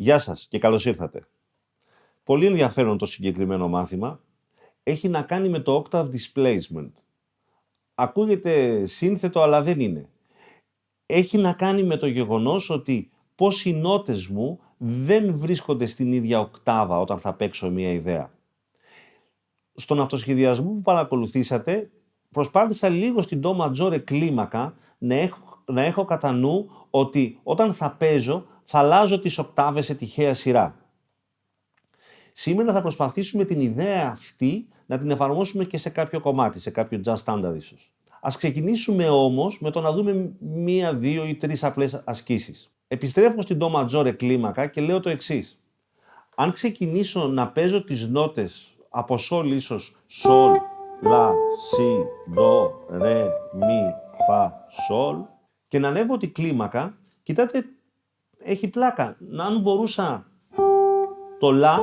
Γεια σας και καλώς ήρθατε. Πολύ ενδιαφέρον το συγκεκριμένο μάθημα. Έχει να κάνει με το octave displacement. Ακούγεται σύνθετο, αλλά δεν είναι. Έχει να κάνει με το γεγονός ότι πώς οι νότες μου δεν βρίσκονται στην ίδια οκτάβα όταν θα παίξω μία ιδέα. Στον αυτοσχεδιασμό που παρακολουθήσατε, προσπάθησα λίγο στην ντο ματζόρε κλίμακα να έχω κατά νου ότι όταν θα παίζω θα αλλάζω τις οκτάβες σε τυχαία σειρά. Σήμερα θα προσπαθήσουμε την ιδέα αυτή να την εφαρμόσουμε και σε κάποιο κομμάτι, σε κάποιο jazz standard ίσως. Ας ξεκινήσουμε όμως με το να δούμε μία, δύο ή τρεις απλές ασκήσεις. Επιστρέφω στην ντο ματζόρε κλίμακα και λέω το εξής. Αν ξεκινήσω να παίζω τις νότες από σολ ίσως σολ, λα, σι, ντο, ρε, μι, φα, σολ και να ανέβω την κλίμακα, κοιτάτε, έχει πλάκα. Αν μπορούσα το λα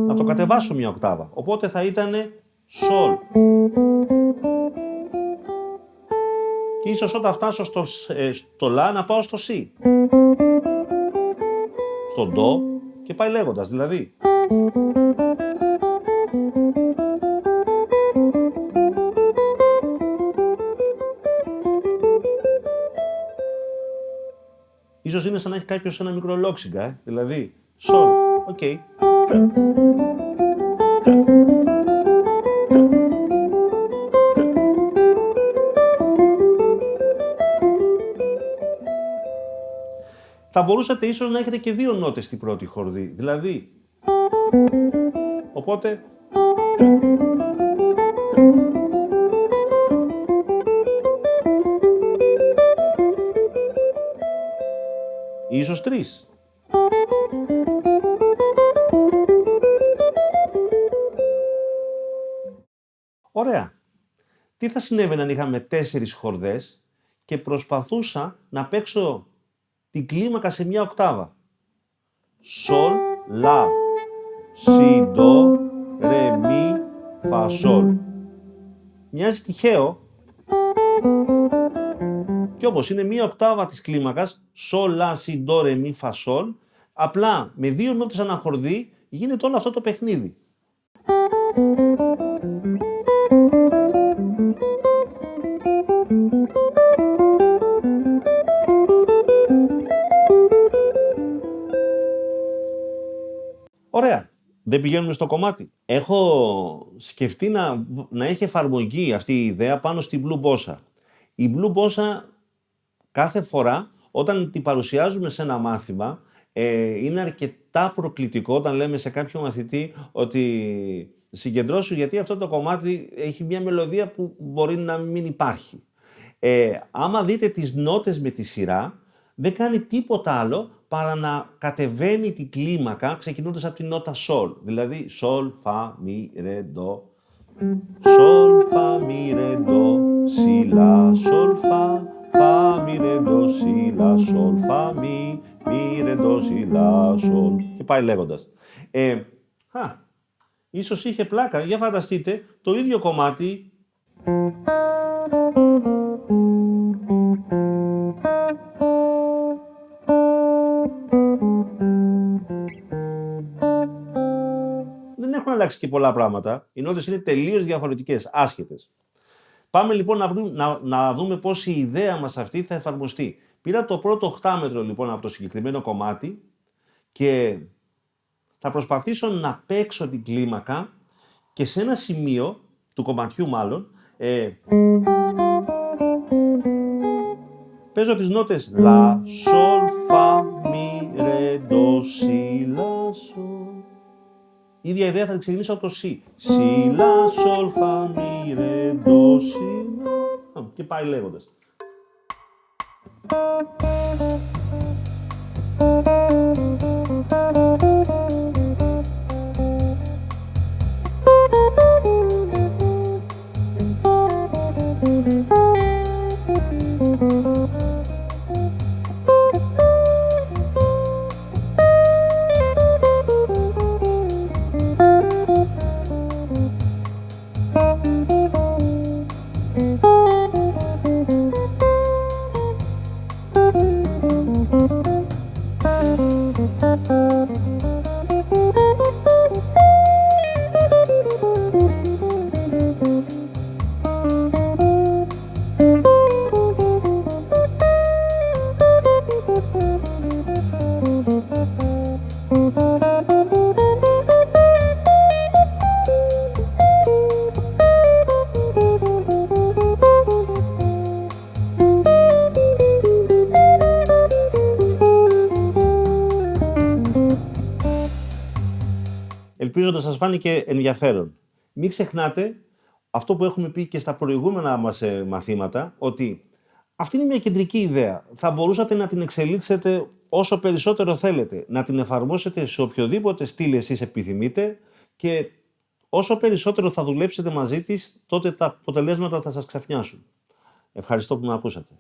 να το κατεβάσω μια οκτάβα. Οπότε θα ήτανε σολ. Και ίσως όταν φτάσω στο λα να πάω στο σι. Στο ντο και πάει λέγοντας. Δηλαδή. Ίσως είναι σαν να έχει κάποιος ένα μικρό λόξιγκα, δηλαδή, σολ, οκ. Θα μπορούσατε ίσως να έχετε και δύο νότες στην πρώτη χορδή, δηλαδή, οπότε, ίσως τρεις. Ωραία. Τι θα συνέβαινε αν είχαμε 4 χορδές και προσπαθούσα να παίξω την κλίμακα σε μια οκτάβα. Σολ, λα, σι, ντο, ρε, μι, φα, σολ. Μοιάζει τυχαίο, κι όμως είναι μία οκτάβα της κλίμακας, σολ, λα, σι, ντο, ρε, μι, φα, σολ, απλά με δύο νότες αναχορδή γίνεται όλο αυτό το παιχνίδι. Ωραία. Δεν πηγαίνουμε στο κομμάτι. Έχω σκεφτεί να έχει εφαρμογή αυτή η ιδέα πάνω στην Blue Bossa. Η Blue Bossa κάθε φορά όταν την παρουσιάζουμε σε ένα μάθημα είναι αρκετά προκλητικό όταν λέμε σε κάποιον μαθητή ότι συγκεντρώσου γιατί αυτό το κομμάτι έχει μια μελωδία που μπορεί να μην υπάρχει. Άμα δείτε τις νότες με τη σειρά δεν κάνει τίποτα άλλο παρά να κατεβαίνει την κλίμακα ξεκινώντας από την νότα σολ. Δηλαδή σολ, φα, μι, ρε, ντο. Σολ, φα, μι, ρε, ντο, σι, λα, σολ, φα, μι, ρε, ντο, σι, λα, σολ, φα, μι, ρε, ντο, σι, λα, σολ. Και πάει λέγοντας. Ίσως είχε πλάκα. Για φανταστείτε το ίδιο κομμάτι. Δεν έχουν αλλάξει και πολλά πράγματα. Οι νότες είναι τελείως διαφορετικές, άσχετες. Πάμε λοιπόν να δούμε πώς η ιδέα μας αυτή θα εφαρμοστεί. Πήρα το πρώτο οχτάμετρο λοιπόν από το συγκεκριμένο κομμάτι και θα προσπαθήσω να παίξω την κλίμακα και σε ένα σημείο του κομματιού μάλλον παίζω τις νότες λα, σολ, φα, μι, ρε, ντο, σι, λα, σολ. Η ίδια ιδέα θα την ξεκινήσω από το σι. Σι, λα, σολ, φα, μι, ρε, ντο, σι, λα. Και πάει λέγοντας. Ελπίζω να σας φάνηκε ενδιαφέρον. Μην ξεχνάτε αυτό που έχουμε πει και στα προηγούμενα μας μαθήματα, ότι αυτή είναι μια κεντρική ιδέα. Θα μπορούσατε να την εξελίξετε όσο περισσότερο θέλετε, να την εφαρμόσετε σε οποιοδήποτε στυλ εσείς επιθυμείτε και όσο περισσότερο θα δουλέψετε μαζί της, τότε τα αποτελέσματα θα σας ξαφνιάσουν. Ευχαριστώ που με ακούσατε.